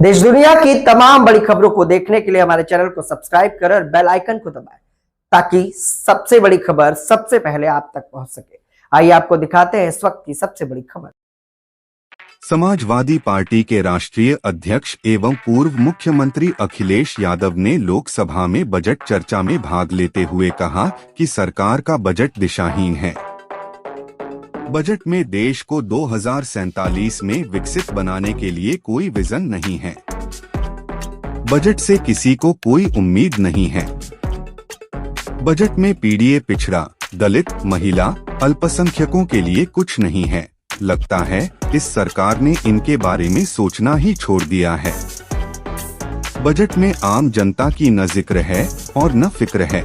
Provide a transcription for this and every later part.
देश दुनिया की तमाम बड़ी खबरों को देखने के लिए हमारे चैनल को सब्सक्राइब करें और बेल आइकन को दबाएं ताकि सबसे बड़ी खबर सबसे पहले आप तक पहुंच सके। आइए आपको दिखाते हैं इस वक्त की सबसे बड़ी खबर। समाजवादी पार्टी के राष्ट्रीय अध्यक्ष एवं पूर्व मुख्यमंत्री अखिलेश यादव ने लोकसभा में बजट चर्चा में भाग लेते हुए कहा कि सरकार का बजट दिशाहीन है। बजट में देश को 2047 में विकसित बनाने के लिए कोई विजन नहीं है। बजट से किसी को कोई उम्मीद नहीं है। बजट में पीड़ित, पिछड़ा, दलित, महिला, अल्पसंख्यकों के लिए कुछ नहीं है। लगता है इस सरकार ने इनके बारे में सोचना ही छोड़ दिया है। बजट में आम जनता की न जिक्र है और न फिक्र है।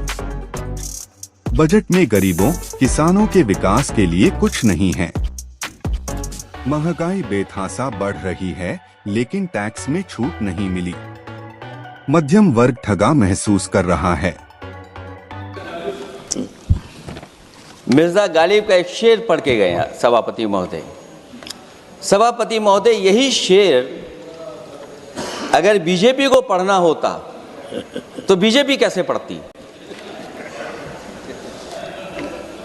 बजट में गरीबों, किसानों के विकास के लिए कुछ नहीं है। महंगाई बेतहासा बढ़ रही है, लेकिन टैक्स में छूट नहीं मिली। मध्यम वर्ग ठगा महसूस कर रहा है। मिर्जा गालिब का एक शेर पढ़ के गए सभापति महोदय। सभापति महोदय, यही शेर अगर बीजेपी को पढ़ना होता तो बीजेपी कैसे पढ़ती?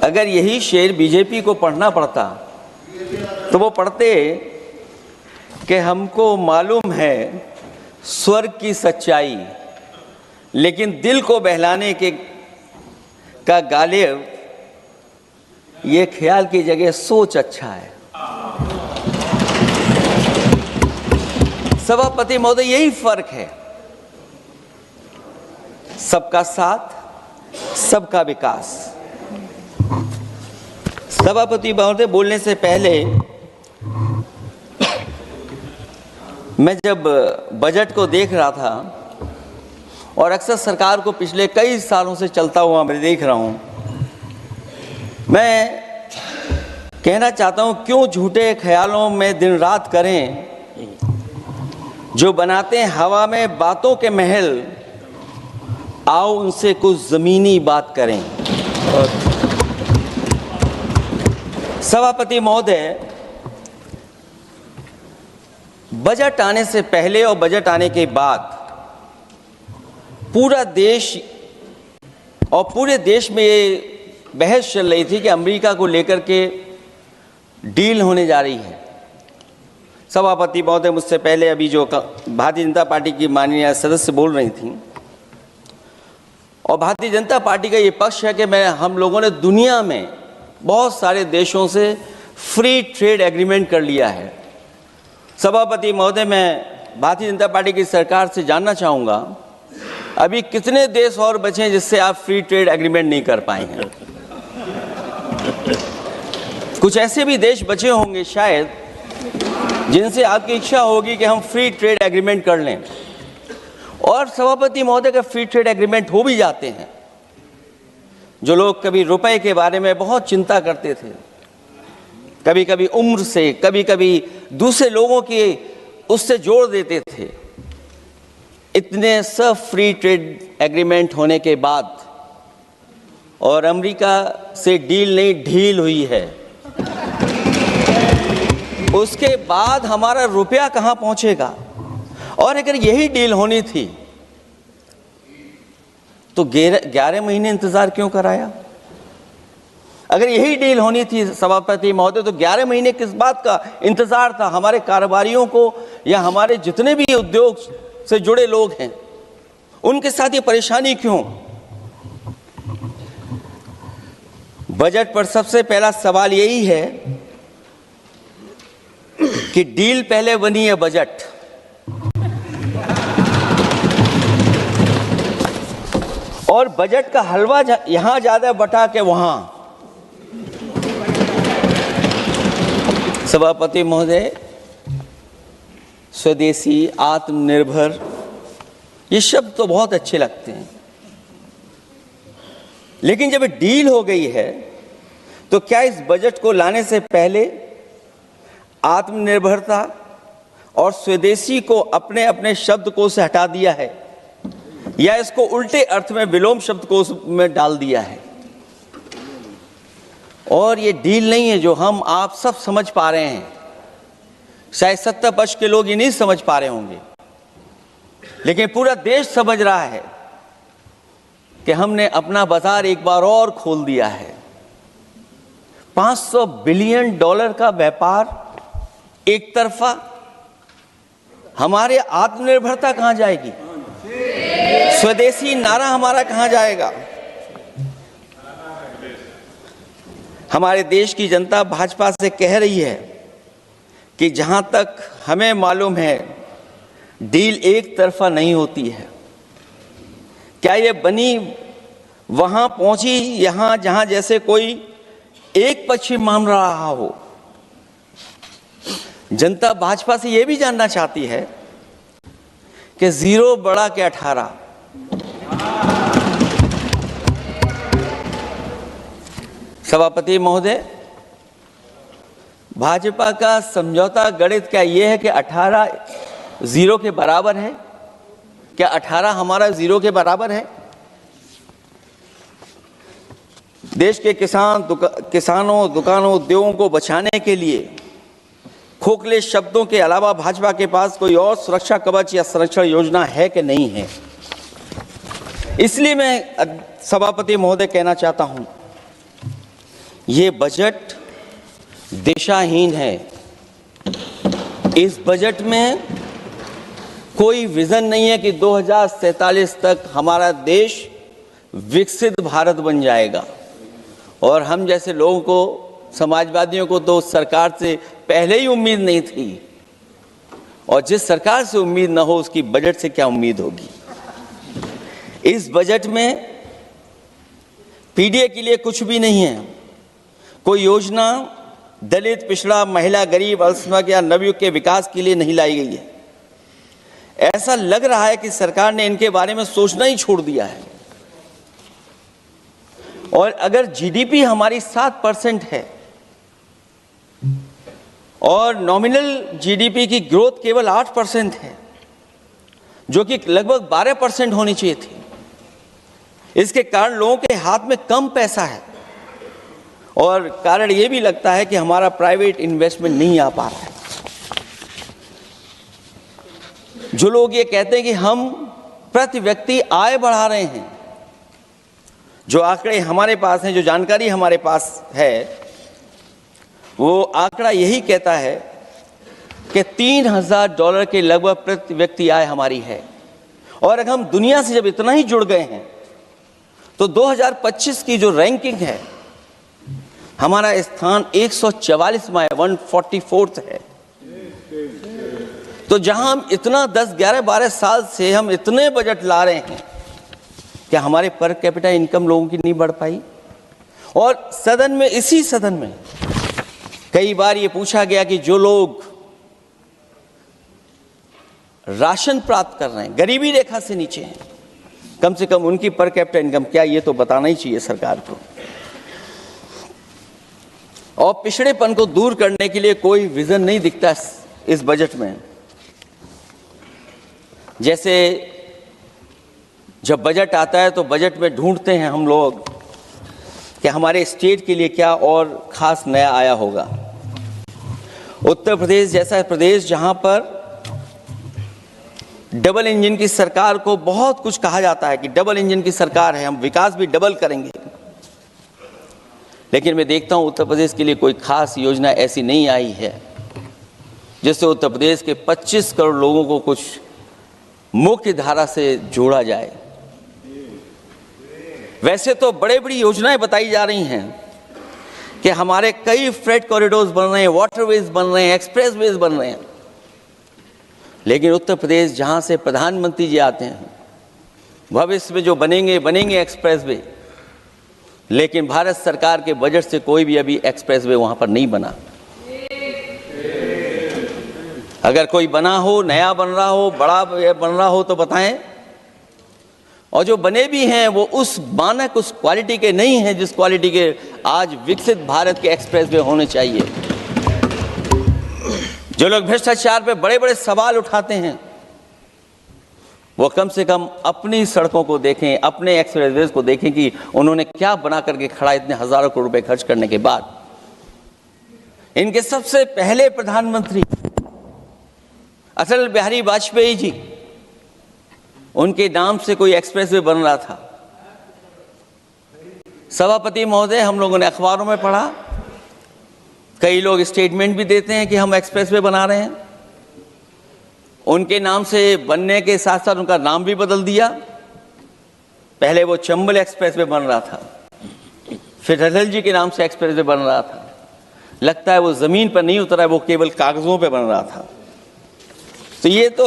अगर यही शेर बीजेपी को पढ़ना पड़ता तो वो पढ़ते कि हमको मालूम है स्वर्ग की सच्चाई, लेकिन दिल को बहलाने के का गालिब ये ख्याल की जगह सोच अच्छा है। सभापति महोदय, यही फर्क है। सबका साथ, सबका विकास। सभापति महोदय, बोलने से पहले मैं जब बजट को देख रहा था और अक्सर सरकार को पिछले कई सालों से चलता हुआ मैं देख रहा हूं, मैं कहना चाहता हूं, क्यों झूठे ख्यालों में दिन रात करें, जो बनाते हैं हवा में बातों के महल, आओ उनसे कुछ जमीनी बात करें। सभापति महोदय, बजट आने से पहले और बजट आने के बाद पूरा देश और पूरे देश में ये बहस चल रही थी कि अमेरिका को लेकर के डील होने जा रही है। सभापति महोदय, मुझसे पहले अभी जो भारतीय जनता पार्टी की माननीय सदस्य बोल रही थी, और भारतीय जनता पार्टी का ये पक्ष है कि हम लोगों ने दुनिया में बहुत सारे देशों से फ्री ट्रेड एग्रीमेंट कर लिया है। सभापति महोदय, मैं भारतीय जनता पार्टी की सरकार से जानना चाहूँगा, अभी कितने देश और बचे हैं जिससे आप फ्री ट्रेड एग्रीमेंट नहीं कर पाए हैं? कुछ ऐसे भी देश बचे होंगे शायद जिनसे आपकी इच्छा होगी कि हम फ्री ट्रेड एग्रीमेंट कर लें। और सभापति महोदय, का फ्री ट्रेड एग्रीमेंट हो भी जाते हैं, जो लोग कभी रुपए के बारे में बहुत चिंता करते थे, कभी कभी उम्र से, कभी कभी दूसरे लोगों की उससे जोड़ देते थे, इतने सब फ्री ट्रेड एग्रीमेंट होने के बाद और अमेरिका से डील नहीं ढील हुई है, उसके बाद हमारा रुपया कहां पहुंचेगा? और अगर यही डील होनी थी तो 11 महीने इंतजार क्यों कराया? अगर यही डील होनी थी सभापति महोदय, तो 11 महीने किस बात का इंतजार था? हमारे कारोबारियों को या हमारे जितने भी उद्योग से जुड़े लोग हैं, उनके साथ ये परेशानी क्यों? बजट पर सबसे पहला सवाल यही है कि डील पहले बनी है बजट। और बजट का हलवा यहां ज्यादा बटा के वहां। सभापति महोदय, स्वदेशी, आत्मनिर्भर, ये शब्द तो बहुत अच्छे लगते हैं, लेकिन जब डील हो गई है तो क्या इस बजट को लाने से पहले आत्मनिर्भरता और स्वदेशी को अपने अपने शब्दकोश से हटा दिया है, या इसको उल्टे अर्थ में विलोम शब्दकोश में डाल दिया है? और ये डील नहीं है जो हम आप सब समझ पा रहे हैं, शायद 70% के लोग ये नहीं समझ पा रहे होंगे। लेकिन पूरा देश समझ रहा है कि हमने अपना बाजार एक बार और खोल दिया है। $500 बिलियन का व्यापार एक तरफा, हमारे आत्मनिर्भरता कहां जाएगी? स्वदेशी नारा हमारा कहां जाएगा? हमारे देश की जनता भाजपा से कह रही है कि जहां तक हमें मालूम है डील एक तरफा नहीं होती है। क्या ये बनी वहां पहुंची यहां जहां जैसे कोई एक पक्षी मान रहा हो? जनता भाजपा से यह भी जानना चाहती है कि 0 बड़ा के 18। सभापति महोदय, भाजपा का समझौता गणित क्या यह है कि 18 0 के बराबर है? क्या 18 हमारा 0 के बराबर है? देश के किसानों, दुकानों, उद्योगों को बचाने के लिए खोखले शब्दों के अलावा भाजपा के पास कोई और सुरक्षा कवच या संरक्षण योजना है कि नहीं है? इसलिए मैं सभापति महोदय कहना चाहता हूं, ये बजट दिशाहीन है। इस बजट में कोई विजन नहीं है कि 2047 तक हमारा देश विकसित भारत बन जाएगा। और हम जैसे लोगों को, समाजवादियों को तो सरकार से पहले ही उम्मीद नहीं थी, और जिस सरकार से उम्मीद ना हो उसकी बजट से क्या उम्मीद होगी। इस बजट में पीडीए के लिए कुछ भी नहीं है। कोई योजना दलित, पिछड़ा, महिला, गरीब, अल्पसंख्यक या नवयुग के विकास के लिए नहीं लाई गई है। ऐसा लग रहा है कि सरकार ने इनके बारे में सोचना ही छोड़ दिया है। और अगर जीडीपी हमारी 7% है और नॉमिनल जीडीपी की ग्रोथ केवल 8% है, जो कि लगभग 12% होनी चाहिए थी, इसके कारण लोगों के हाथ में कम पैसा है। और कारण यह भी लगता है कि हमारा प्राइवेट इन्वेस्टमेंट नहीं आ पा रहा है। जो लोग ये कहते हैं कि हम प्रति व्यक्ति आय बढ़ा रहे हैं, जो आंकड़े हमारे पास हैं, जो जानकारी हमारे पास है, वो आंकड़ा यही कहता है कि $3000 के लगभग प्रति व्यक्ति आय हमारी है। और अगर हम दुनिया से जब इतना ही जुड़ गए हैं तो 2025 की जो रैंकिंग है, हमारा स्थान 144वां है, 144th है। तो जहां हम इतना 10, 11, 12 साल से हम इतने बजट ला रहे हैं, क्या हमारे पर कैपिटा इनकम लोगों की नहीं बढ़ पाई? और सदन में, इसी सदन में कई बार ये पूछा गया कि जो लोग राशन प्राप्त कर रहे हैं, गरीबी रेखा से नीचे हैं, कम से कम उनकी पर कैपिटा इनकम क्या, ये तो बताना ही चाहिए सरकार को। और पिछड़ेपन को दूर करने के लिए कोई विजन नहीं दिखता इस बजट में। जैसे जब बजट आता है तो बजट में ढूंढते हैं हम लोग कि हमारे स्टेट के लिए क्या और खास नया आया होगा। उत्तर प्रदेश जैसा प्रदेश जहां पर डबल इंजन की सरकार को बहुत कुछ कहा जाता है कि डबल इंजन की सरकार है, हम विकास भी डबल करेंगे, लेकिन मैं देखता हूं उत्तर प्रदेश के लिए कोई खास योजना ऐसी नहीं आई है जिससे उत्तर प्रदेश के 25 करोड़ लोगों को कुछ मुख्य धारा से जोड़ा जाए। वैसे तो बड़े बड़ी योजनाएं बताई जा रही हैं कि हमारे कई फ्रेट कॉरिडोर्स बन रहे हैं, वाटरवेज बन रहे हैं, एक्सप्रेसवेज बन रहे हैं, लेकिन उत्तर प्रदेश जहां से प्रधानमंत्री जी आते हैं, भविष्य में जो बनेंगे एक्सप्रेसवे, लेकिन भारत सरकार के बजट से कोई भी अभी एक्सप्रेसवे वहां पर नहीं बना। अगर कोई बना हो, नया बन रहा हो, बड़ा बन रहा हो तो बताएं। और जो बने भी हैं वो उस मानक, उस क्वालिटी के नहीं हैं जिस क्वालिटी के आज विकसित भारत के एक्सप्रेसवे होने चाहिए। जो लोग भ्रष्टाचार पे बड़े बड़े सवाल उठाते हैं, वो कम से कम अपनी सड़कों को देखें, अपने एक्सप्रेसवेज को देखें कि उन्होंने क्या बना करके खड़ा इतने हजारों करोड़ रुपए खर्च करने के बाद। इनके सबसे पहले प्रधानमंत्री अटल बिहारी वाजपेयी जी उनके नाम से कोई एक्सप्रेसवे बन रहा था। सभापति महोदय, हम लोगों ने अखबारों में पढ़ा, कई लोग स्टेटमेंट भी देते हैं कि हम एक्सप्रेसवे बना रहे हैं। उनके नाम से बनने के साथ साथ उनका नाम भी बदल दिया। पहले वो चंबल एक्सप्रेसवे बन रहा था, फिर अटल जी के नाम से एक्सप्रेसवे बन रहा था। लगता है वो जमीन पर नहीं उतरा है, वो केवल कागजों पे बन रहा था। तो ये तो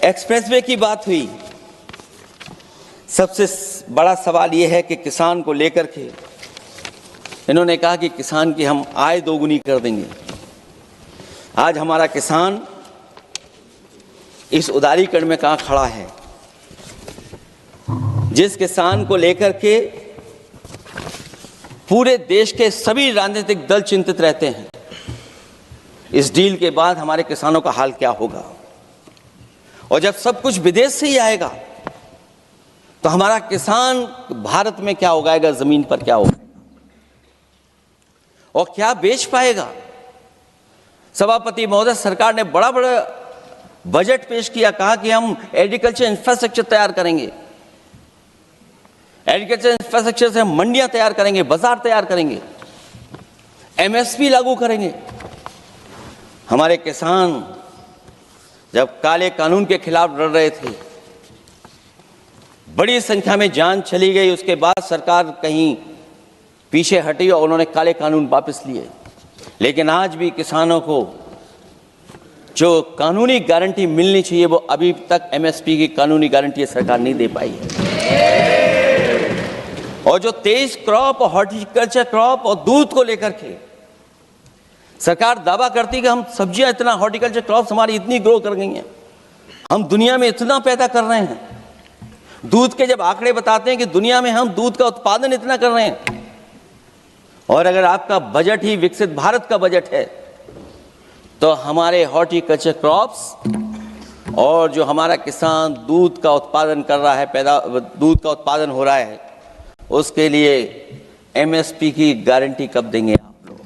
एक्सप्रेसवे की बात हुई। सबसे बड़ा सवाल ये है कि किसान को लेकर के इन्होंने कहा कि किसान की हम आय दोगुनी कर देंगे। आज हमारा किसान इस उदारीकरण में कहां खड़ा है? जिस किसान को लेकर के पूरे देश के सभी राजनीतिक दल चिंतित रहते हैं, इस डील के बाद हमारे किसानों का हाल क्या होगा? और जब सब कुछ विदेश से ही आएगा तो हमारा किसान भारत में क्या उगाएगा, जमीन पर क्या होगा और क्या बेच पाएगा? सभापति महोदय, सरकार ने बड़ा बजट पेश किया, कहा कि हम एग्रीकल्चर इंफ्रास्ट्रक्चर तैयार करेंगे, एग्रीकल्चर इंफ्रास्ट्रक्चर से हम मंडियां तैयार करेंगे, बाजार तैयार करेंगे, एमएसपी लागू करेंगे। हमारे किसान जब काले कानून के खिलाफ लड़ रहे थे, बड़ी संख्या में जान चली गई, उसके बाद सरकार कहीं पीछे हटी और उन्होंने काले कानून वापस लिए। लेकिन आज भी किसानों को जो कानूनी गारंटी मिलनी चाहिए वो अभी तक एमएसपी की कानूनी गारंटी सरकार नहीं दे पाई है। और जो तेज क्रॉप और हॉर्टिकल्चर क्रॉप और दूध को लेकर के सरकार दावा करती है कि हम सब्जियां इतना, हॉर्टिकल्चर क्रॉप्स हमारी इतनी ग्रो कर गई हैं, हम दुनिया में इतना पैदा कर रहे हैं। दूध के जब आंकड़े बताते हैं कि दुनिया में हम दूध का उत्पादन इतना कर रहे हैं, और अगर आपका बजट ही विकसित भारत का बजट है तो हमारे हॉर्टिकल्चर क्रॉप्स और जो हमारा किसान दूध का उत्पादन कर रहा है, दूध का उत्पादन हो रहा है, उसके लिए एमएसपी की गारंटी कब देंगे आप लोग?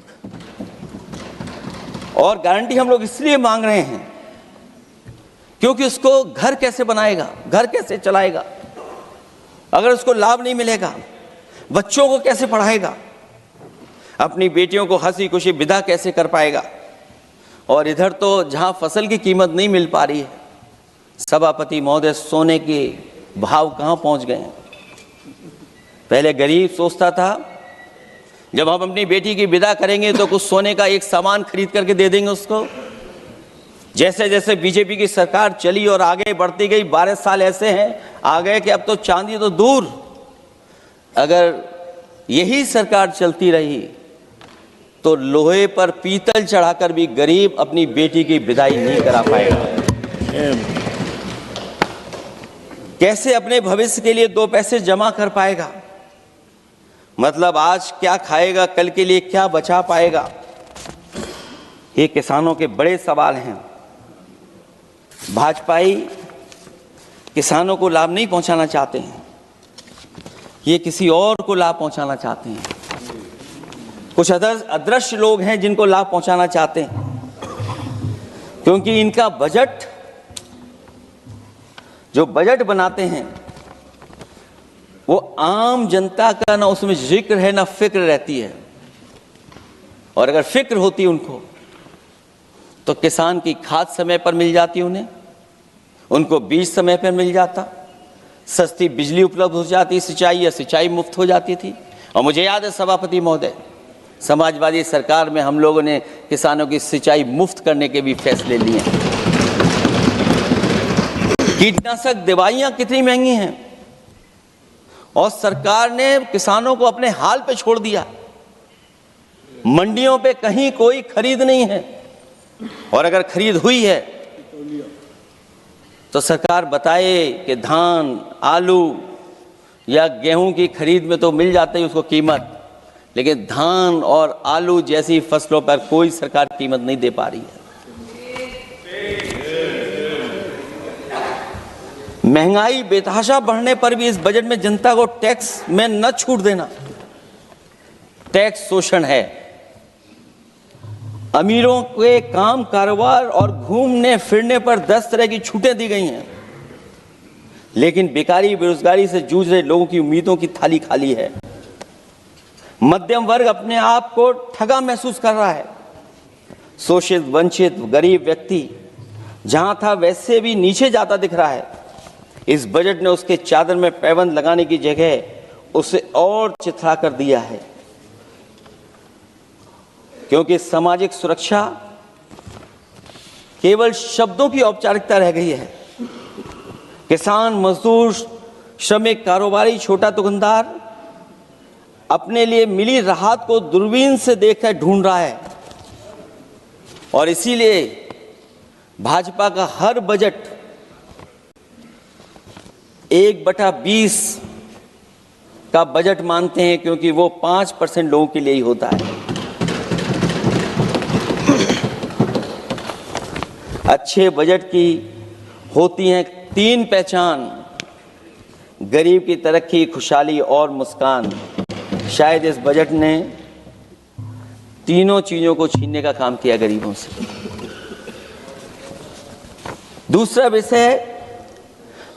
और गारंटी हम लोग इसलिए मांग रहे हैं क्योंकि उसको घर कैसे बनाएगा, घर कैसे चलाएगा, अगर उसको लाभ नहीं मिलेगा, बच्चों को कैसे पढ़ाएगा, अपनी बेटियों को हंसी खुशी विदा कैसे कर पाएगा? और इधर तो जहां फसल की कीमत नहीं मिल पा रही है, सभापति महोदय, सोने के भाव कहां पहुंच गए हैं? पहले गरीब सोचता था जब हम अपनी बेटी की विदा करेंगे तो कुछ सोने का एक सामान खरीद करके दे देंगे उसको। जैसे जैसे बीजेपी की सरकार चली और आगे बढ़ती गई, 12 साल ऐसे हैं आ गए कि अब तो चांदी तो दूर, अगर यही सरकार चलती रही तो लोहे पर पीतल चढ़ाकर भी गरीब अपनी बेटी की विदाई नहीं करा पाएगा। कैसे अपने भविष्य के लिए 2 पैसे जमा कर पाएगा? मतलब आज क्या खाएगा, कल के लिए क्या बचा पाएगा? ये किसानों के बड़े सवाल हैं। भाजपाई किसानों को लाभ नहीं पहुंचाना चाहते हैं, ये किसी और को लाभ पहुंचाना चाहते हैं। कुछ अदृश्य लोग हैं जिनको लाभ पहुंचाना चाहते हैं, क्योंकि इनका बजट, जो बजट बनाते हैं, वो आम जनता का ना उसमें जिक्र है ना फिक्र रहती है। और अगर फिक्र होती उनको तो किसान की खाद समय पर मिल जाती उन्हें, उनको बीज समय पर मिल जाता, सस्ती बिजली उपलब्ध हो जाती, सिंचाई या सिंचाई मुफ्त हो जाती थी। और मुझे याद है सभापति महोदय, समाजवादी सरकार में हम लोगों ने किसानों की सिंचाई मुफ्त करने के भी फैसले लिए। कीटनाशक दवाइयां कितनी महंगी हैं और सरकार ने किसानों को अपने हाल पे छोड़ दिया। मंडियों पे कहीं कोई खरीद नहीं है, और अगर खरीद हुई है तो सरकार बताए कि धान, आलू या गेहूं की खरीद में तो मिल जाती है उसको कीमत, लेकिन धान और आलू जैसी फसलों पर कोई सरकार कीमत नहीं दे पा रही है। महंगाई बेतहाशा बढ़ने पर भी इस बजट में जनता को टैक्स में न छूट देना टैक्स शोषण है। अमीरों के काम, कारोबार और घूमने फिरने पर 10 तरह की छूटें दी गई हैं। लेकिन बेकारी बेरोजगारी से जूझ रहे लोगों की उम्मीदों की थाली खाली है। मध्यम वर्ग अपने आप को ठगा महसूस कर रहा है। शोषित, वंचित, गरीब व्यक्ति जहां था वैसे भी नीचे जाता दिख रहा है। इस बजट ने उसके चादर में पैबंद लगाने की जगह उसे और चिथड़ा कर दिया है, क्योंकि सामाजिक सुरक्षा केवल शब्दों की औपचारिकता रह गई है। किसान, मजदूर, श्रमिक, कारोबारी, छोटा दुकानदार अपने लिए मिली राहत को दूरबीन से देखकर ढूंढ रहा है, और इसीलिए भाजपा का हर बजट 1/20 का बजट मानते हैं, क्योंकि वो 5% लोगों के लिए ही होता है। अच्छे बजट की होती हैं 3 पहचान: गरीब की तरक्की, खुशहाली और मुस्कान। शायद इस बजट ने तीनों चीजों को छीनने का काम किया गरीबों से। दूसरा विषय,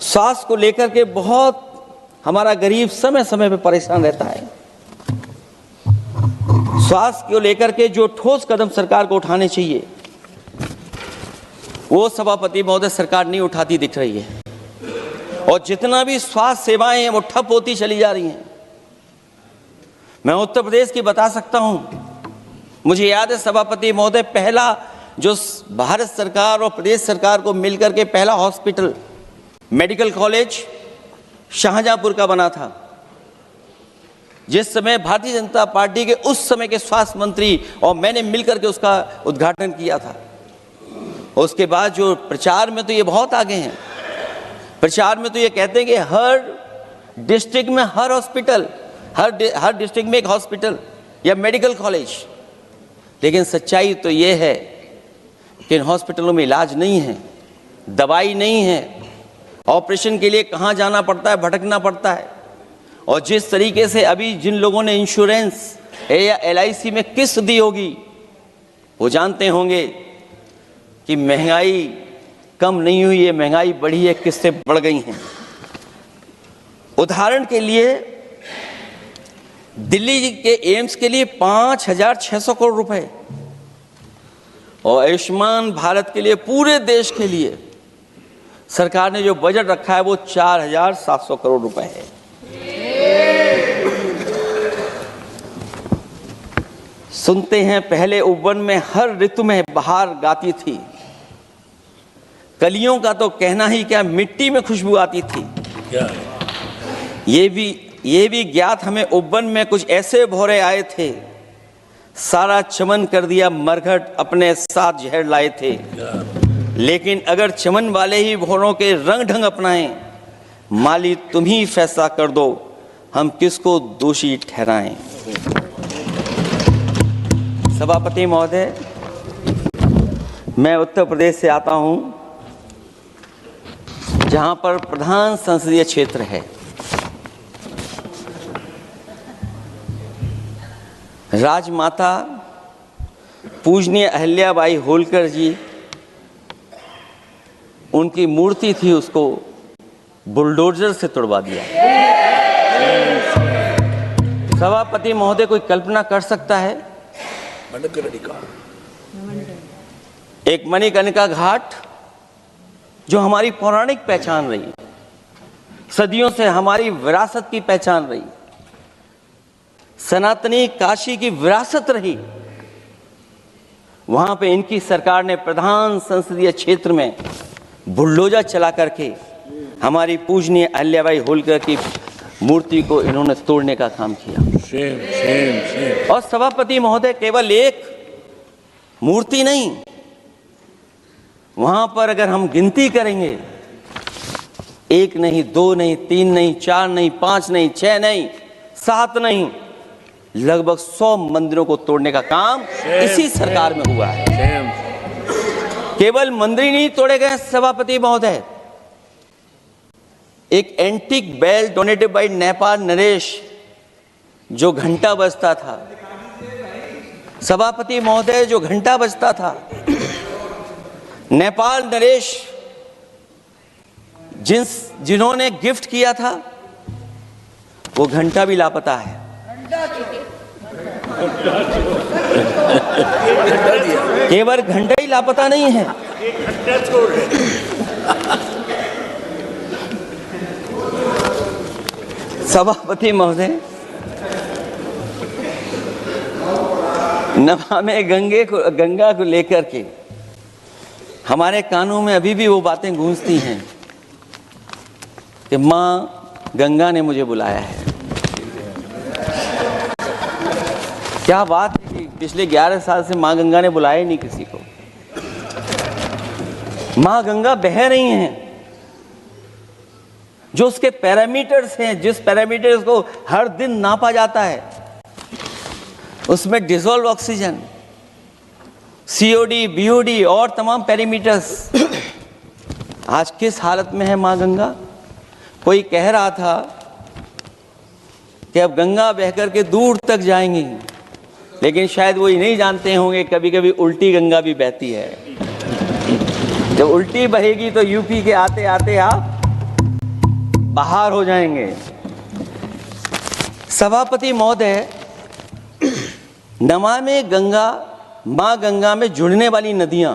स्वास्थ्य को लेकर के बहुत हमारा गरीब समय समय पर परेशान रहता है। स्वास्थ्य को लेकर के जो ठोस कदम सरकार को उठाने चाहिए, वो सभापति महोदय सरकार नहीं उठाती दिख रही है, और जितना भी स्वास्थ्य सेवाएं हैं वो ठप होती चली जा रही हैं। मैं उत्तर प्रदेश की बता सकता हूं, मुझे याद है सभापति महोदय, पहला जो भारत सरकार और प्रदेश सरकार को मिलकर के पहला हॉस्पिटल, मेडिकल कॉलेज शाहजहांपुर का बना था, जिस समय भारतीय जनता पार्टी के उस समय के स्वास्थ्य मंत्री और मैंने मिलकर के उसका उद्घाटन किया था। उसके बाद जो प्रचार में तो ये बहुत आगे हैं, प्रचार में तो ये कहते हैं कि हर डिस्ट्रिक्ट में हर हॉस्पिटल, हर डिस्ट्रिक्ट में एक हॉस्पिटल या मेडिकल कॉलेज, लेकिन सच्चाई तो ये है कि इन हॉस्पिटलों में इलाज नहीं है, दवाई नहीं है, ऑपरेशन के लिए कहाँ जाना पड़ता है, भटकना पड़ता है। और जिस तरीके से अभी जिन लोगों ने इंश्योरेंस या LIC में किस्त दी होगी, वो जानते होंगे कि महंगाई कम नहीं हुई है, महंगाई बढ़ी है, किस्तें बढ़ गई हैं। उदाहरण के लिए दिल्ली के एम्स के लिए 5,600 करोड़ रुपए, और आयुष्मान भारत के लिए पूरे देश के लिए सरकार ने जो बजट रखा है वो 4,700 करोड़ रुपए है। सुनते हैं पहले उपवन में हर ऋतु में बहार गाती थी, कलियों का तो कहना ही क्या, मिट्टी में खुशबू आती थी। ये भी ज्ञात हमें उपवन में कुछ ऐसे भौरे आए थे, सारा चमन कर दिया मरघट, अपने साथ जहर लाए थे। लेकिन अगर चमन वाले ही भौरों के रंग ढंग अपनाएं, माली तुम ही फैसला कर दो, हम किसको दोषी ठहराएं। सभापति महोदय, मैं उत्तर प्रदेश से आता हूं, जहां पर प्रधान संसदीय क्षेत्र है। राजमाता पूजनीय अहिल्याबाई होलकर जी, उनकी मूर्ति थी, उसको बुलडोजर से तोड़वा दिया। सभापति महोदय, कोई कल्पना कर सकता है एक मणिकर्णिका घाट जो हमारी पौराणिक पहचान रही, सदियों से हमारी विरासत की पहचान रही, सनातनी काशी की विरासत रही, वहां पे इनकी सरकार ने प्रधान संसदीय क्षेत्र में बुलडोजर चला करके हमारी पूजनीय अहिल्याबाई होलकर की मूर्ति को इन्होंने तोड़ने का काम किया। और सभापति महोदय, केवल एक मूर्ति नहीं, वहां पर अगर हम गिनती करेंगे, 1 नहीं, 2 नहीं, 3 नहीं, 4 नहीं, 5 नहीं, 6 नहीं, 7 नहीं, लगभग 100 मंदिरों को तोड़ने का काम इसी सरकार में हुआ है। केवल मंदिर नहीं तोड़े गए सभापति महोदय, एक antique bell donated by Nepal नरेश, जो घंटा बजता था, सभापति महोदय, जो घंटा बजता था, नेपाल नरेश जिन्होंने गिफ्ट किया था वो घंटा भी लापता है। केवल घंटा ही लापता नहीं है, सभापति महोदय, नमामि गंगा को लेकर के हमारे कानों में अभी भी वो बातें गूंजती हैं कि माँ गंगा ने मुझे बुलाया है। क्या बात है कि पिछले 11 साल से माँ गंगा ने बुलाया ही नहीं किसी को। माँ गंगा बह रही हैं, जो उसके पैरामीटर्स हैं, जिस पैरामीटर्स को हर दिन नापा जाता है, उसमें डिसॉल्व ऑक्सीजन, सीओडी, बीओडी और तमाम पैरामीटर्स आज किस हालत में है माँ गंगा। कोई कह रहा था कि अब गंगा बह करके दूर तक जाएंगी, लेकिन शायद वो ये नहीं जानते होंगे कभी कभी उल्टी गंगा भी बहती है। जब उल्टी बहेगी तो यूपी के आते आते आप बाहर हो जाएंगे। सभापति महोदय, नमामि गंगा, मां गंगा में जुड़ने वाली नदियां,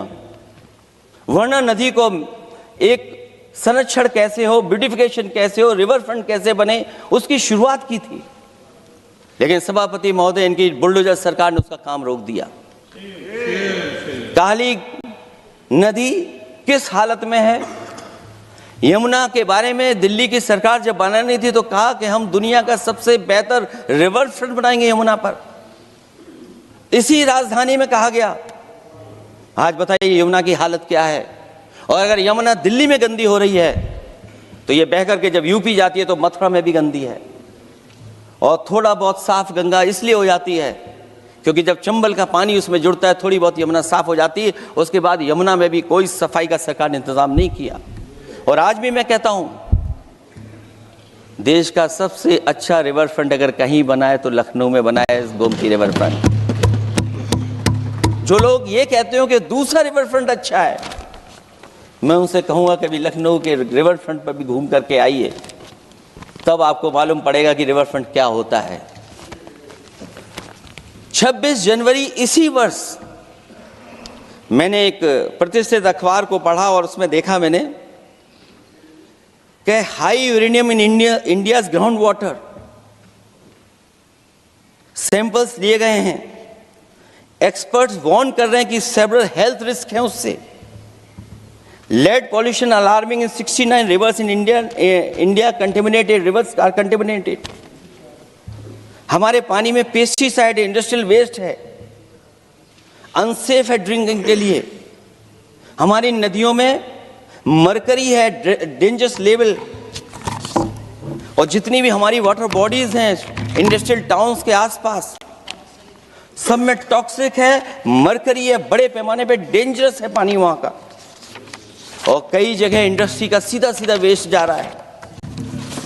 वरना नदी को एक संरक्षण कैसे हो, ब्यूटिफिकेशन कैसे हो, रिवर फ्रंट कैसे बने, उसकी शुरुआत की थी। लेकिन सभापति महोदय, इनकी बुलडोजर सरकार ने उसका काम रोक दिया। काली नदी किस हालत में है। यमुना के बारे में दिल्ली की सरकार जब बनानी थी तो कहा कि हम दुनिया का सबसे बेहतर रिवर फ्रंट बनाएंगे यमुना पर। इसी राजधानी में कहा गया। आज बताइए यमुना की हालत क्या है। और अगर यमुना दिल्ली में गंदी हो रही है तो ये बह करके जब यूपी जाती है तो मथुरा में भी गंदी है। और थोड़ा बहुत साफ गंगा इसलिए हो जाती है क्योंकि जब चंबल का पानी उसमें जुड़ता है, थोड़ी बहुत यमुना साफ हो जाती है। उसके बाद यमुना में भी कोई सफाई का सरकार ने इंतजाम नहीं किया। और आज भी मैं कहता हूं, देश का सबसे अच्छा रिवर फ्रंट अगर कहीं बना है तो लखनऊ में बना है, गोमती रिवर फ्रंट। जो लोग ये कहते हो कि दूसरा रिवर फ्रंट अच्छा है, मैं उनसे कहूंगा कि अभी लखनऊ के रिवर फ्रंट पर भी घूम करके आइए, तब आपको मालूम पड़ेगा कि रिवर फ्रंट क्या होता है। 26 जनवरी इसी वर्ष मैंने एक प्रतिष्ठित अखबार को पढ़ा और उसमें देखा मैंने कि high uranium in India's ground water samples लिए गए हैं। एक्सपर्ट्स वार्न कर रहे हैं कि सेवरल हेल्थ रिस्क हैं उससे। Lead pollution alarming in 69 rivers in India contaminated, rivers are contaminated. हमारे पानी में पेस्टिसाइड है, इंडस्ट्रियल वेस्ट है, अनसेफ है ड्रिंकिंग के लिए। हमारी नदियों में मरकरी है, डेंजरस लेवल। और जितनी भी हमारी वाटर बॉडीज हैं इंडस्ट्रियल टाउन्स के आसपास, सब में टॉक्सिक है, मरकरी है, बड़े पैमाने पे डेंजरस है पानी वहां का। और कई जगह इंडस्ट्री का सीधा सीधा वेस्ट जा रहा है।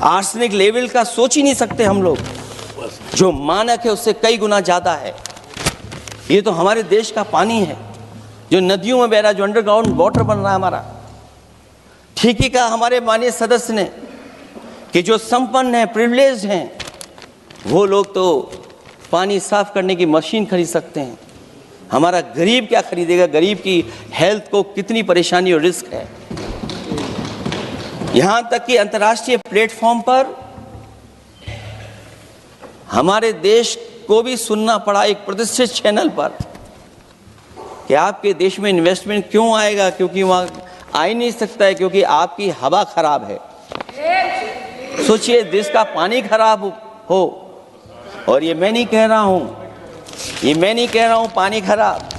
आर्सेनिक लेवल का सोच ही नहीं सकते हम लोग, जो मानक है उससे कई गुना ज्यादा है। ये तो हमारे देश का पानी है जो नदियों में बह रहा है, जो अंडरग्राउंड वाटर बन रहा है हमारा। ठीक ही कहा हमारे माननीय सदस्य ने कि जो संपन्न हैं, प्रिविलेज्ड हैं, वो लोग तो पानी साफ करने की मशीन खरीद सकते हैं। हमारा गरीब क्या खरीदेगा। गरीब की हेल्थ को कितनी परेशानी और रिस्क है। यहां तक कि अंतर्राष्ट्रीय प्लेटफॉर्म पर हमारे देश को भी सुनना पड़ा एक प्रतिष्ठित चैनल पर कि आपके देश में इन्वेस्टमेंट क्यों आएगा, क्योंकि वहां आ ही नहीं सकता है, क्योंकि आपकी हवा खराब है। सोचिए, देश का पानी खराब हो। और ये मैं नहीं कह रहा हूं, पानी खराब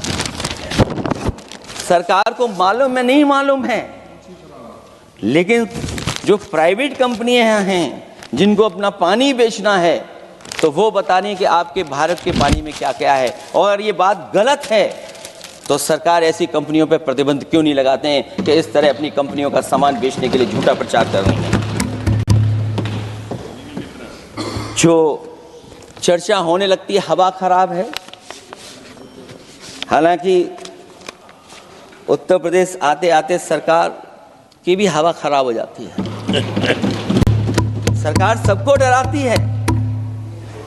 सरकार को मालूम है, नहीं मालूम है, लेकिन जो प्राइवेट कंपनियां हैं जिनको अपना पानी बेचना है, तो वो बता रही है कि आपके भारत के पानी में क्या क्या है। और ये बात गलत है तो सरकार ऐसी कंपनियों पर प्रतिबंध क्यों नहीं लगाते हैं कि इस तरह अपनी कंपनियों का सामान बेचने के लिए झूठा प्रचार कर रही हैं। जो चर्चा होने लगती है हवा खराब है, हालांकि उत्तर प्रदेश आते आते सरकार की भी हवा खराब हो जाती है। सरकार सबको डराती है,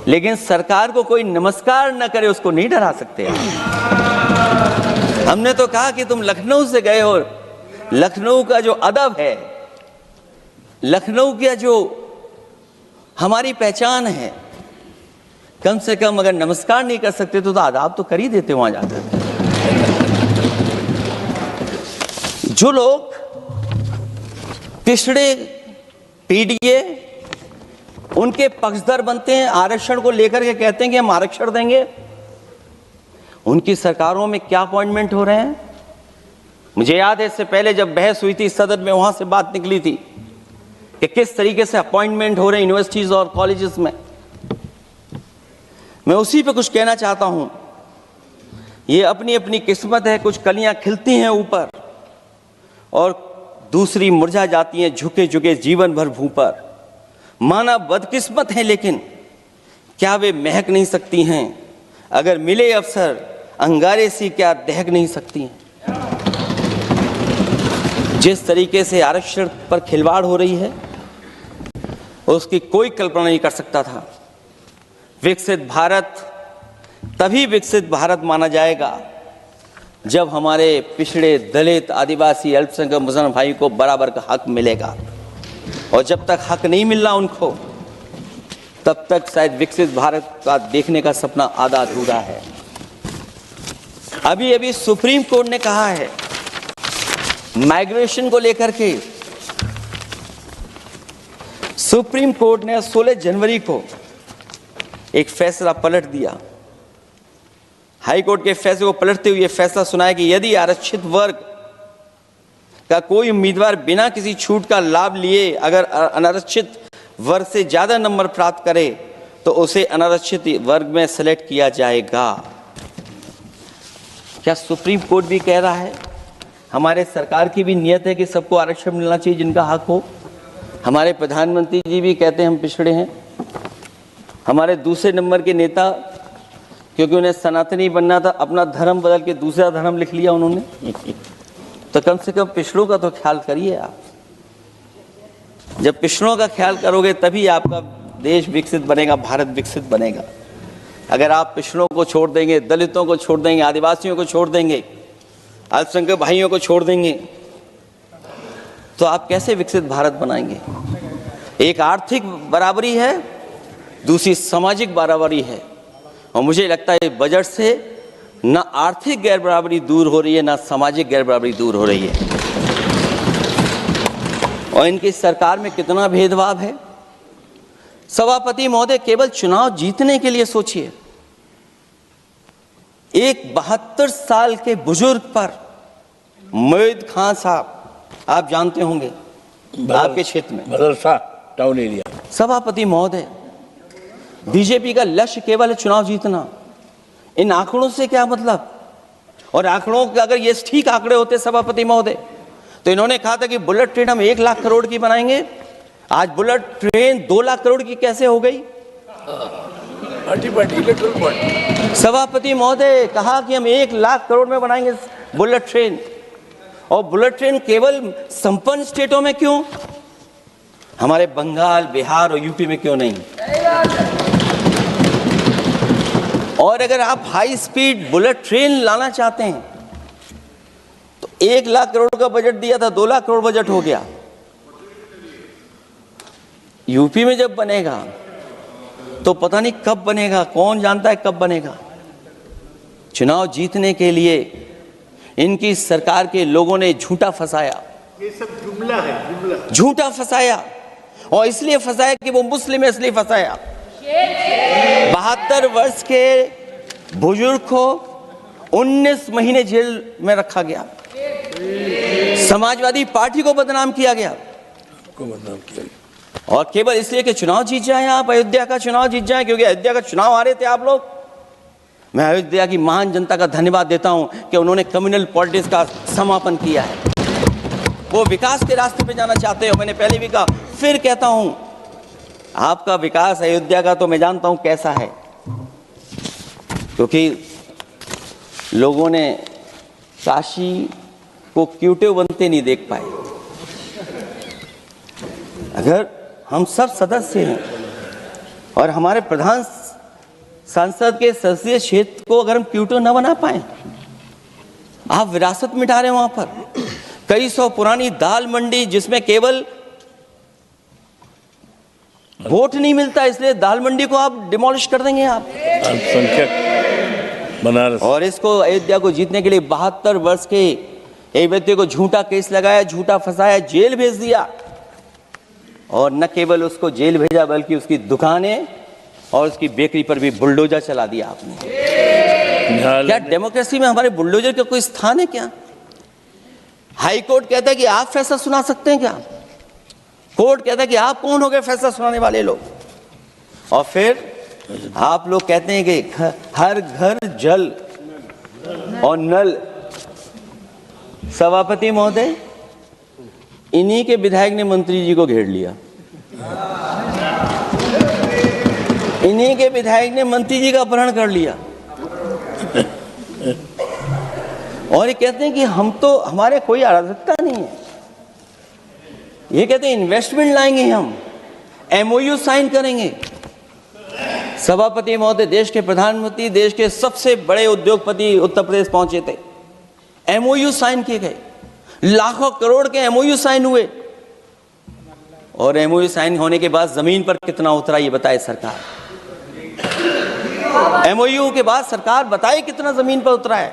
लेकिन सरकार को कोई नमस्कार न करे उसको नहीं डरा सकते। हमने तो कहा कि तुम लखनऊ से गए हो, लखनऊ का जो अदब है, लखनऊ का जो हमारी पहचान है, कम से कम अगर नमस्कार नहीं कर सकते तो आदाब तो कर ही देते वहां जाकर। जो लोग पिछड़े पीडीए उनके पक्षधर बनते हैं, आरक्षण को लेकर के कहते हैं कि हम आरक्षण देंगे, उनकी सरकारों में क्या अपॉइंटमेंट हो रहे हैं। मुझे याद है इससे पहले जब बहस हुई थी सदन में, वहां से बात निकली थी कि किस तरीके से अपॉइंटमेंट हो रहे हैं यूनिवर्सिटीज और कॉलेजेस में। मैं उसी पे कुछ कहना चाहता हूं। ये अपनी अपनी किस्मत है, कुछ कलियां खिलती हैं ऊपर और दूसरी मुरझा जाती हैं झुके झुके जीवन भर भूं पर। माना बदकिस्मत है, लेकिन क्या वे महक नहीं सकती हैं? अगर मिले अवसर अंगारे सी क्या दहक नहीं सकती हैं? जिस तरीके से आरक्षण पर खिलवाड़ हो रही है उसकी कोई कल्पना नहीं कर सकता था। विकसित भारत तभी विकसित भारत माना जाएगा जब हमारे पिछड़े दलित आदिवासी अल्पसंख्यक मुसलमान भाई को बराबर का हक मिलेगा, और जब तक हक नहीं मिल रहा उनको, तब तक शायद विकसित भारत का देखने का सपना आधा अधूरा है। अभी अभी सुप्रीम कोर्ट ने कहा है माइग्रेशन को लेकर के, सुप्रीम कोर्ट ने 16 जनवरी को एक फैसला पलट दिया। हाई कोर्ट के फैसले को पलटते हुए फैसला सुनाया कि यदि आरक्षित वर्ग का कोई उम्मीदवार बिना किसी छूट का लाभ लिए अगर अनारक्षित वर्ग से ज्यादा नंबर प्राप्त करे तो उसे अनारक्षित वर्ग में सेलेक्ट किया जाएगा। क्या सुप्रीम कोर्ट भी कह रहा है? हमारे सरकार की भी नियत है कि सबको आरक्षण मिलना चाहिए जिनका हक हो। हमारे प्रधानमंत्री जी भी कहते हैं हम पिछड़े हैं। हमारे दूसरे नंबर के नेता, क्योंकि उन्हें सनातनी बनना था, अपना धर्म बदल के दूसरा धर्म लिख लिया उन्होंने। तो कम से कम पिछड़ों का तो ख्याल करिए आप। जब पिछड़ों का ख्याल करोगे तभी आपका देश विकसित बनेगा, भारत विकसित बनेगा। अगर आप पिछड़ों को छोड़ देंगे, दलितों को छोड़ देंगे, आदिवासियों को छोड़ देंगे, अल्पसंख्यक भाइयों को छोड़ देंगे, तो आप कैसे विकसित भारत बनाएंगे? एक आर्थिक बराबरी है, दूसरी सामाजिक बराबरी है, और मुझे लगता है बजट से ना आर्थिक गैर बराबरी दूर हो रही है, ना सामाजिक गैर बराबरी दूर हो रही है। और इनकी सरकार में कितना भेदभाव है। सभापति महोदय, केवल चुनाव जीतने के लिए सोचिए, एक 72 साल के बुजुर्ग पर मोईद खान साहब, आप जानते होंगे आपके क्षेत्र में मदरसा टाउन एरिया, सभापति महोदय, बीजेपी का लक्ष्य केवल है चुनाव जीतना। इन आंकड़ों से क्या मतलब? और आंकड़ों के अगर ये ठीक आंकड़े होते सभापति महोदय, तो इन्होंने कहा था कि बुलेट ट्रेन हम 1 लाख करोड़ की बनाएंगे। आज बुलेट ट्रेन 2 लाख करोड़ की कैसे हो गई? सभापति महोदय कहा कि हम 1 लाख करोड़ में बनाएंगे बुलेट ट्रेन, और बुलेट ट्रेन केवल संपन्न स्टेटों में क्यों? हमारे बंगाल, बिहार और यूपी में क्यों नहीं? और अगर आप हाई स्पीड बुलेट ट्रेन लाना चाहते हैं तो 1 लाख करोड़ का बजट दिया था, 2 लाख करोड़ बजट हो गया। यूपी में जब बनेगा तो पता नहीं कब बनेगा, कौन जानता है कब बनेगा। चुनाव जीतने के लिए इनकी सरकार के लोगों ने झूठा फंसाया। ये सब जुमला है, जुमला। झूठा फंसाया, और इसलिए फंसाया कि वो मुस्लिम है, इसलिए फंसाया। 72 वर्ष के बुजुर्ग को 19 महीने जेल में रखा गया। समाजवादी पार्टी को बदनाम किया गया, और केवल इसलिए कि चुनाव जीत जाए आप, अयोध्या का चुनाव जीत जाए, क्योंकि अयोध्या का चुनाव हारे थे आप लोग। मैं अयोध्या की महान जनता का धन्यवाद देता हूं कि उन्होंने कम्युनल पॉलिटिक्स का समापन किया है। वो विकास के रास्ते पे जाना चाहते हो। मैंने पहले भी कहा, फिर कहता हूं, आपका विकास अयोध्या का तो मैं जानता हूं कैसा है, क्योंकि लोगों ने काशी को क्यूटे बनते नहीं देख पाए। अगर हम सब सदस्य हैं और हमारे प्रधान सांसद के संसदीय क्षेत्र को अगर हम क्यूटो न बना पाए, आप विरासत मिटा रहे हैं। वहां पर कई सौ पुरानी दाल मंडी जिसमें केवल वोट नहीं मिलता, इसलिए दाल मंडी को आप डिमोलिश कर देंगे आप। अल्पसंख्यक बनारस और इसको अयोध्या को जीतने के लिए 72 वर्ष के एक व्यक्ति को झूठा केस लगाया, झूठा फंसाया, जेल भेज दिया। और न केवल उसको जेल भेजा बल्कि उसकी दुकानें और उसकी बेकरी पर भी बुलडोजर चला दिया आपने। क्या डेमोक्रेसी में हमारे बुलडोजर का कोई स्थान है क्या? हाई कोर्ट कहता है कि आप फैसला सुना सकते हैं क्या? कोर्ट कहता है कि आप कौन हो गए फैसला सुनाने वाले लोग? और फिर आप लोग कहते हैं कि हर घर जल और नल। सभापति महोदय, इन्हीं के विधायक ने मंत्री जी को घेर लिया, इन्हीं के विधायक ने मंत्री जी का अपहरण कर लिया और ये कहते हैं कि हम तो, हमारे कोई अराजकता नहीं है। ये कहते हैं इन्वेस्टमेंट लाएंगे, हम एमओयू साइन करेंगे। सभापति महोदय, देश के प्रधानमंत्री, देश के सबसे बड़े उद्योगपति उत्तर प्रदेश पहुंचे थे, एमओयू साइन किए गए, लाखों करोड़ के एमओयू साइन हुए। और एमओयू साइन होने के बाद जमीन पर कितना उतरा ये बताए सरकार। एमओयू के बाद सरकार बताए कितना जमीन पर उतरा है।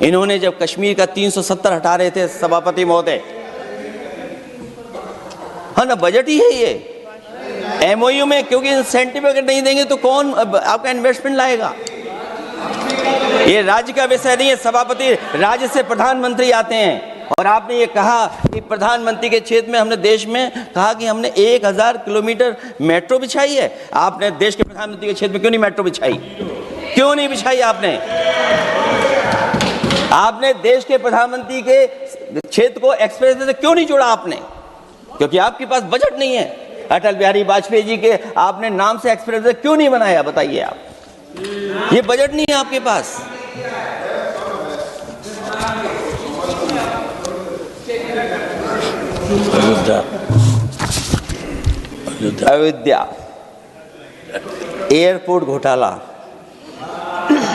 इन्होंने जब कश्मीर का 370 हटा रहे थे सभापति महोदय, हाँ ना, बजट ही है ये एमओयू में, क्योंकि इंसेंटिव अगर नहीं देंगे तो कौन आपका इन्वेस्टमेंट लाएगा? ये राज्य का विषय नहीं है सभापति, राज्य से प्रधानमंत्री आते हैं। और आपने ये कहा कि प्रधानमंत्री के क्षेत्र में हमने देश में कहा कि हमने 1000 किलोमीटर मेट्रो बिछाई है। आपने देश के प्रधानमंत्री के क्षेत्र में क्यों नहीं मेट्रो बिछाई? क्यों नहीं बिछाई आपने? आपने देश के प्रधानमंत्री के क्षेत्र को एक्सप्रेस वे से क्यों नहीं जोड़ा आपने? क्योंकि आपके पास बजट नहीं है। अटल बिहारी वाजपेयी जी के आपने नाम से एक्सप्रेस वे क्यों नहीं बनाया? बताइए आप, ये बजट नहीं है आपके पास। अयोध्या एयरपोर्ट घोटाला,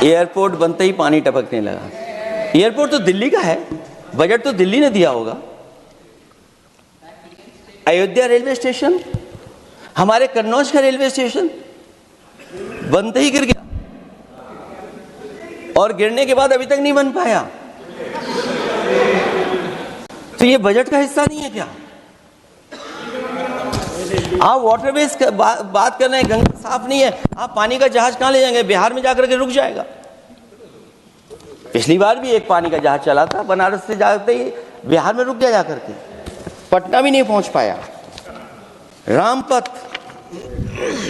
एयरपोर्ट बनते ही पानी टपकने लगा। एयरपोर्ट तो दिल्ली का है, बजट तो दिल्ली ने दिया होगा। अयोध्या रेलवे स्टेशन, हमारे कन्नौज का रेलवे स्टेशन बनते ही गिर गया और गिरने के बाद अभी तक नहीं बन पाया। तो ये बजट का हिस्सा नहीं है क्या? आप वाटरवेज बात कर रहे हैं, गंगा साफ नहीं है, आप पानी का जहाज कहां ले जाएंगे? बिहार में जाकर के रुक जाएगा। पिछली बार भी एक पानी का जहाज चला था, बनारस से जाते ही बिहार में रुक गया, जाकर के पटना भी नहीं पहुंच पाया। Rampath,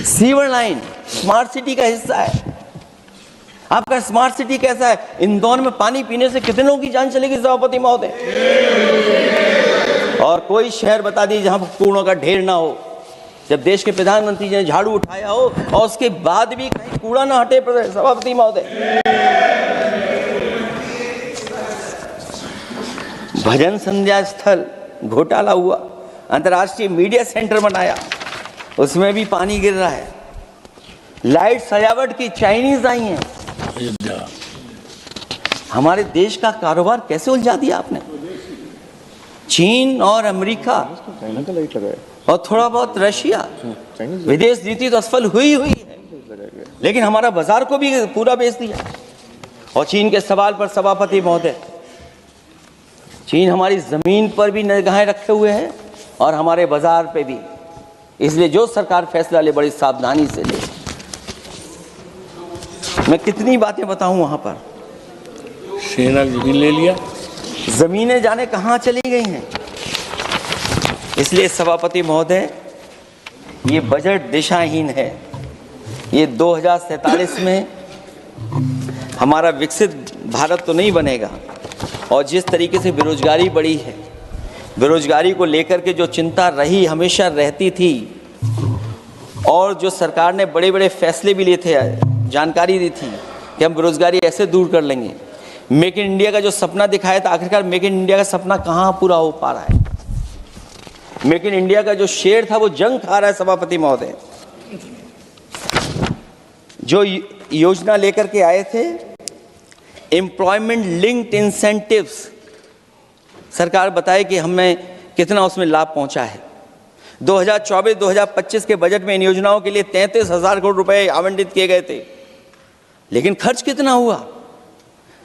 sewer line smart city का हिस्सा है। आपका स्मार्ट सिटी कैसा है? इंदौर में पानी पीने से कितने लोगों की जान चलेगी सभापति महोदय? और कोई शहर बता दीजिए जहां कूड़ों का ढेर ना हो। जब देश के प्रधानमंत्री जी ने झाड़ू उठाया हो और उसके बाद भी कहीं कूड़ा ना हटे सभापति महोदय। भजन संध्या स्थल घोटाला हुआ, अंतर्राष्ट्रीय मीडिया सेंटर बनाया, उसमें भी पानी गिर रहा है। लाइट सजावट की चाइनीज आई हैं। हमारे देश का कारोबार कैसे उलझा दिया आपने? चीन और अमेरिका और थोड़ा बहुत रशिया, विदेश नीति तो असफल हुई है, लेकिन हमारा बाजार को भी पूरा बेच दिया। और चीन के सवाल पर सभापति महोदय, चीन हमारी जमीन पर भी निगाहें रखे हुए है और हमारे बाजार पे भी। इसलिए जो सरकार फैसला ले बड़ी सावधानी से ले। मैं कितनी बातें बताऊं, वहां पर सेना जमीन ले लिया, जमीनें जाने कहां चली गई हैं। इसलिए सभापति महोदय, ये बजट दिशाहीन है। ये 2047 में हमारा विकसित भारत तो नहीं बनेगा। और जिस तरीके से बेरोजगारी बढ़ी है, बेरोजगारी को लेकर के जो चिंता रही, हमेशा रहती थी, और जो सरकार ने बड़े बड़े फैसले भी लिए थे, जानकारी दी थी कि हम बेरोजगारी ऐसे दूर कर लेंगे। मेक इन इंडिया का जो सपना दिखाया था, आखिरकार मेक इन इंडिया का सपना कहाँ पूरा हो पा रहा है? मेक इन इंडिया का जो शेर था वो जंग खा रहा है सभापति महोदय। जो योजना लेकर के आए थे एम्प्लॉयमेंट लिंक्ड इंसेंटिव्स, सरकार बताए कि हमें कितना उसमें लाभ पहुंचा है। 2024-2025 के बजट में इन योजनाओं के लिए 33,000 करोड़ रुपए आवंटित किए गए थे, लेकिन खर्च कितना हुआ?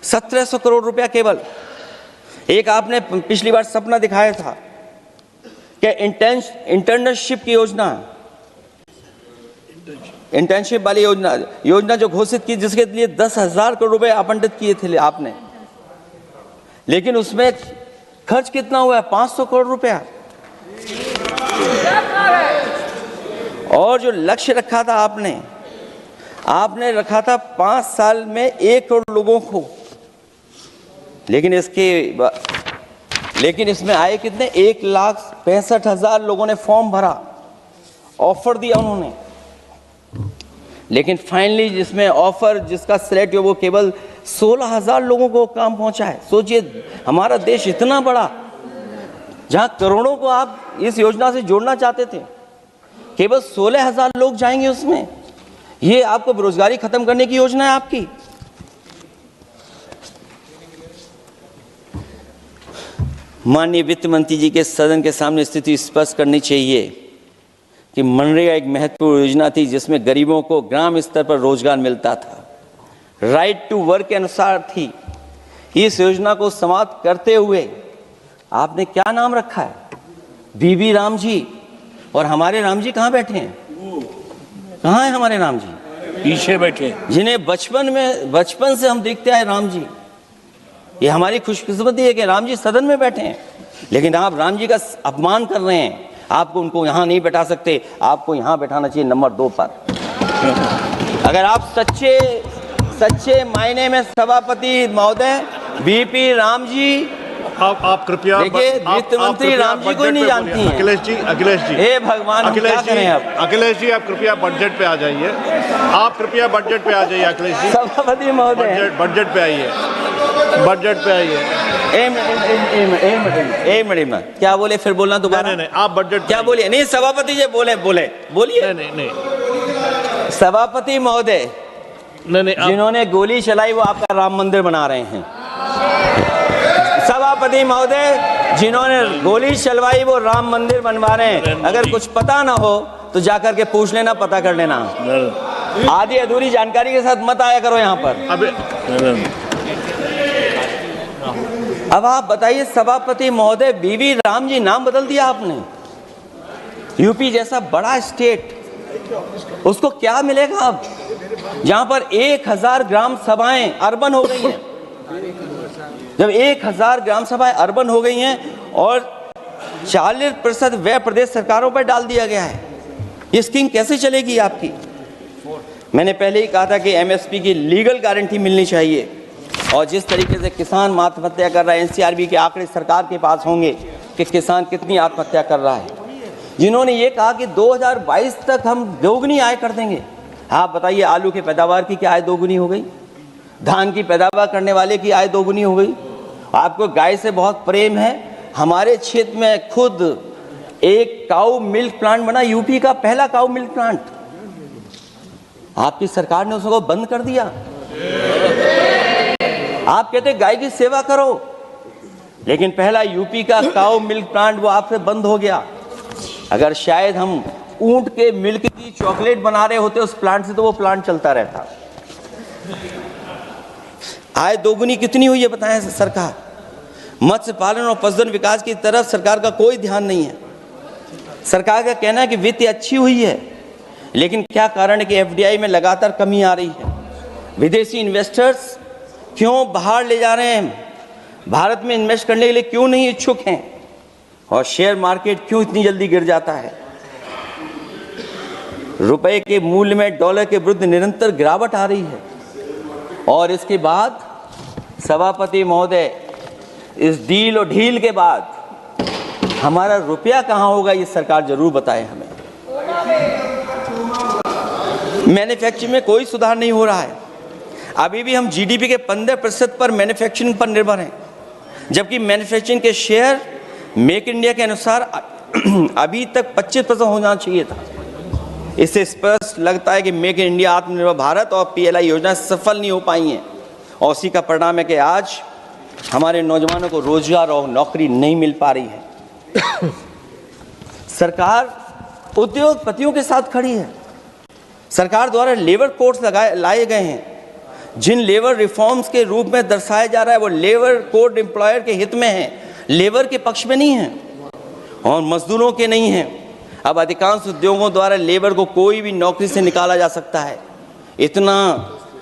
1,700 करोड़ रुपया केवल। एक आपने पिछली बार सपना दिखाया था कि इंटर्नशिप की योजना, इंटर्नशिप वाली योजना जो घोषित की, जिसके लिए 10,000 करोड़ रुपए आवंटित किए थे आपने, लेकिन उसमें खर्च कितना हुआ है? 500 करोड़ रुपया। और जो लक्ष्य रखा था आपने रखा था 5 साल में 1 करोड़ लोगों को, लेकिन इसमें आए कितने? 1,65,000 लोगों ने फॉर्म भरा, ऑफर दिया उन्होंने, लेकिन फाइनली जिसमें ऑफर जिसका सिलेक्ट हुआ वो केवल 16,000 लोगों को काम पहुंचा है। सोचिए, हमारा देश इतना बड़ा, जहां करोड़ों को आप इस योजना से जोड़ना चाहते थे, केवल 16,000 लोग जाएंगे उसमें। ये आपको बेरोजगारी खत्म करने की योजना है आपकी। माननीय वित्त मंत्री जी के सदन के सामने स्थिति स्पष्ट करनी चाहिए कि मनरेगा एक महत्वपूर्ण योजना थी जिसमें गरीबों को ग्राम स्तर पर रोजगार मिलता था, राइट टू वर्क के अनुसार थी। इस योजना को समाप्त करते हुए आपने क्या नाम रखा है? बीबी राम जी। और हमारे राम जी कहाँ बैठे हैं? कहाँ है हमारे राम जी? पीछे बैठे, जिन्हें बचपन से हम देखते आए राम जी। ये हमारी खुशकिस्मती है कि राम जी सदन में बैठे हैं, लेकिन आप राम जी का अपमान कर रहे हैं। आपको उनको यहाँ नहीं बैठा सकते, आपको यहाँ बैठाना चाहिए नंबर 2 पर। अगर आप सच्चे मायने में सभापति महोदय बीपी राम जी, आप कृपया देखिए, वित्त मंत्री राम जी को नहीं जानती हैं। अखिलेश जी हे भगवान, हम क्या करें अब? अखिलेश जी, आप कृपया बजट पे आ जाइए। आप कृपया बजट पे आ जाइए अखिलेश जी। सभापति महोदय, बजट पे आइए, बजट पे आइए। एक मिनट, क्या बोले? फिर बोलना दोबारा। नहीं, आप बजट क्या बोलिए? नहीं, सभापति जी बोलिए। नहीं सभापति महोदय, नहीं, जिन्होंने गोली चलाई वो आपका राम मंदिर बना रहे हैं। सभापति महोदय, जिन्होंने गोली चलवाई वो राम मंदिर बनवा रहे हैं। अगर कुछ पता ना हो तो जाकर के पूछ लेना, पता कर लेना। आधी अधूरी जानकारी के साथ मत आया करो यहाँ पर। अब आप बताइए सभापति महोदय, बीवी राम जी नाम बदल दिया आपने। यूपी जैसा बड़ा स्टेट, उसको क्या मिलेगा अब, जहां पर 1,000 ग्राम सभाएं अर्बन हो गई हैं। जब 1,000 ग्राम सभाएं अर्बन हो गई हैं और 40% व्यय प्रदेश सरकारों पर डाल दिया गया है, ये स्कीम कैसे चलेगी आपकी? मैंने पहले ही कहा था कि एमएसपी की लीगल गारंटी मिलनी चाहिए। और जिस तरीके से किसान आत्महत्या कर रहा है, एनसीआरबी के आंकड़े सरकार के पास होंगे कि किसान कितनी आत्महत्या कर रहा है। जिन्होंने ये कहा कि 2022 तक हम दोगुनी आय कर देंगे। आप बताइए, आलू की पैदावार की क्या आय दोगुनी हो गई? धान की पैदावार करने वाले की आय दोगुनी हो गई। आपको गाय से बहुत प्रेम है। हमारे क्षेत्र में खुद एक काऊ मिल्क प्लांट बना, यूपी का पहला काऊ मिल्क प्लांट। आपकी सरकार ने उसको बंद कर दिया। आप कहते गाय की सेवा करो, लेकिन पहला यूपी का काऊ मिल्क प्लांट वो आपसे बंद हो गया। अगर शायद हम ऊंट के मिल्क की चॉकलेट बना रहे होते उस प्लांट से, तो वो प्लांट चलता रहता। आय दोगुनी कितनी हुई है बताएं सरकार? मत्स्य पालन और पशुधन विकास की तरफ सरकार का कोई ध्यान नहीं है। सरकार का कहना है कि वित्त अच्छी हुई है, लेकिन क्या कारण है कि एफडीआई में लगातार कमी आ रही है? विदेशी इन्वेस्टर्स क्यों बाहर ले जा रहे हैं? भारत में इन्वेस्ट करने के लिए क्यों नहीं इच्छुक हैं? और शेयर मार्केट क्यों इतनी जल्दी गिर जाता है? रुपए के मूल्य में डॉलर के विरुद्ध निरंतर गिरावट आ रही है। और इसके बाद सभापति महोदय, इस डील और ढील के बाद हमारा रुपया कहां होगा, ये सरकार जरूर बताए हमें। मैन्युफैक्चरिंग में कोई सुधार नहीं हो रहा है। अभी भी हम जीडीपी के 15% पर मैन्युफैक्चरिंग पर निर्भर हैं, जबकि मैन्युफैक्चरिंग के शेयर मेक इन इंडिया के अनुसार अभी तक 25% होना चाहिए था। इससे स्पष्ट लगता है कि मेक इन इंडिया, आत्मनिर्भर भारत और PLI योजना सफल नहीं हो पाई हैं, और उसी का परिणाम है कि आज हमारे नौजवानों को रोजगार और नौकरी नहीं मिल पा रही है। सरकार उद्योगपतियों के साथ खड़ी है। सरकार द्वारा लेबर कोड्स लाए गए हैं, जिन लेबर रिफॉर्म्स के रूप में दर्शाया जा रहा है वो लेबर कोड एम्प्लॉयर के हित में है, लेबर के पक्ष में नहीं है और मजदूरों के नहीं है। अब अधिकांश उद्योगों द्वारा लेबर को कोई भी नौकरी से निकाला जा सकता है। इतना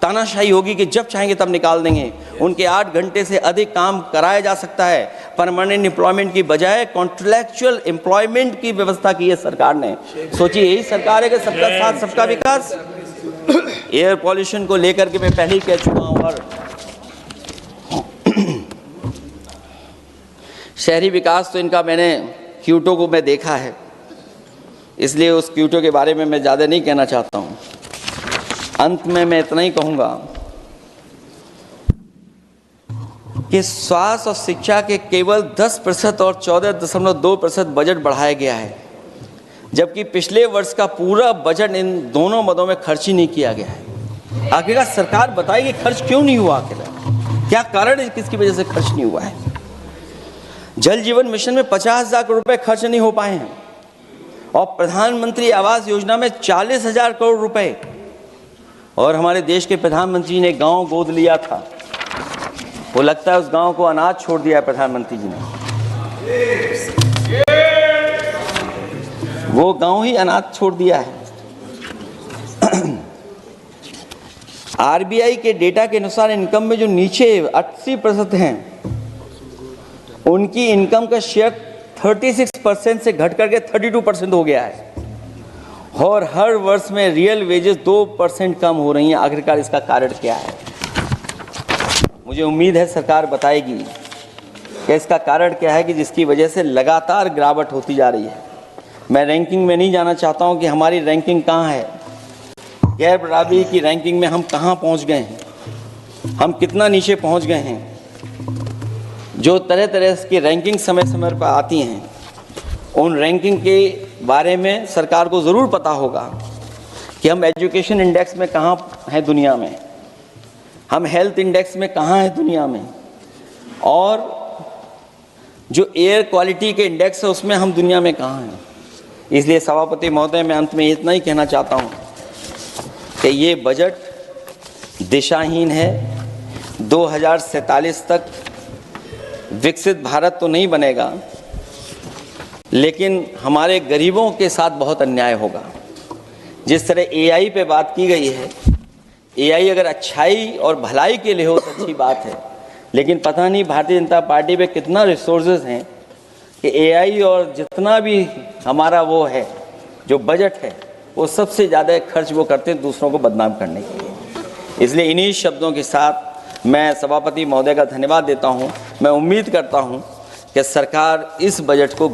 तानाशाही होगी कि जब चाहेंगे तब निकाल देंगे। उनके 8 घंटे से अधिक काम कराया जा सकता है। परमानेंट एम्प्लॉयमेंट की बजाय कॉन्ट्रैक्चुअल एम्प्लॉयमेंट की व्यवस्था की है सरकार ने। सोचिए, यही सरकार है कि सबका साथ सबका विकास। एयर पॉल्यूशन को लेकर के मैं पहले ही कह चुका हूँ, और शहरी विकास तो इनका मैंने क्योटो को मैं देखा है, इसलिए उस क्योटो के बारे में मैं ज़्यादा नहीं कहना चाहता हूँ। अंत में मैं इतना ही कहूँगा कि स्वास्थ्य और शिक्षा के केवल 10% और 14.2% बजट बढ़ाया गया है, जबकि पिछले वर्ष का पूरा बजट इन दोनों मदों में खर्च ही नहीं किया गया है। आखिरकार सरकार बताएगी खर्च क्यों नहीं हुआ, आखिर क्या कारण है, किसकी वजह से खर्च नहीं हुआ है। जल जीवन मिशन में 50,000 करोड़ रुपए खर्च नहीं हो पाए हैं, और प्रधानमंत्री आवास योजना में 40,000 करोड़ रुपए, और हमारे देश के प्रधानमंत्री ने गांव गोद लिया था। वो लगता है उस गांव को अनाथ छोड़ दिया है प्रधानमंत्री जी ने, वो गांव ही अनाथ छोड़ दिया है। RBI के डेटा के अनुसार इनकम में जो नीचे 80% हैं, उनकी इनकम का शेयर 36% से घट करके 32% हो गया है, और हर वर्ष में रियल वेजेस 2% कम हो रही हैं। आखिरकार इसका कारण क्या है? मुझे उम्मीद है सरकार बताएगी कि इसका कारण क्या है कि जिसकी वजह से लगातार गिरावट होती जा रही है। मैं रैंकिंग में नहीं जाना चाहता हूं कि हमारी रैंकिंग कहां है, गैर बराबरी की रैंकिंग में हम कहां पहुंच गए हैं, हम कितना नीचे पहुंच गए हैं। जो तरह तरह की रैंकिंग समय समय पर आती हैं, उन रैंकिंग के बारे में सरकार को ज़रूर पता होगा कि हम एजुकेशन इंडेक्स में कहाँ हैं दुनिया में, हम हेल्थ इंडेक्स में कहाँ हैं दुनिया में, और जो एयर क्वालिटी के इंडेक्स है उसमें हम दुनिया में कहाँ हैं। इसलिए सभापति महोदय, मैं अंत में इतना ही कहना चाहता हूँ कि ये बजट दिशाहीन है। 2047 तक विकसित भारत तो नहीं बनेगा, लेकिन हमारे गरीबों के साथ बहुत अन्याय होगा। जिस तरह AI पे बात की गई है, AI अगर अच्छाई और भलाई के लिए हो तो अच्छी बात है, लेकिन पता नहीं भारतीय जनता पार्टी पे कितना रिसोर्सेज हैं कि AI और जितना भी हमारा वो है जो बजट है, वो सबसे ज़्यादा खर्च वो करते हैं दूसरों को बदनाम करने के लिए। इसलिए इन्हीं शब्दों के साथ मैं सभापति महोदय का धन्यवाद देता हूँ। मैं उम्मीद करता हूँ कि सरकार इस बजट को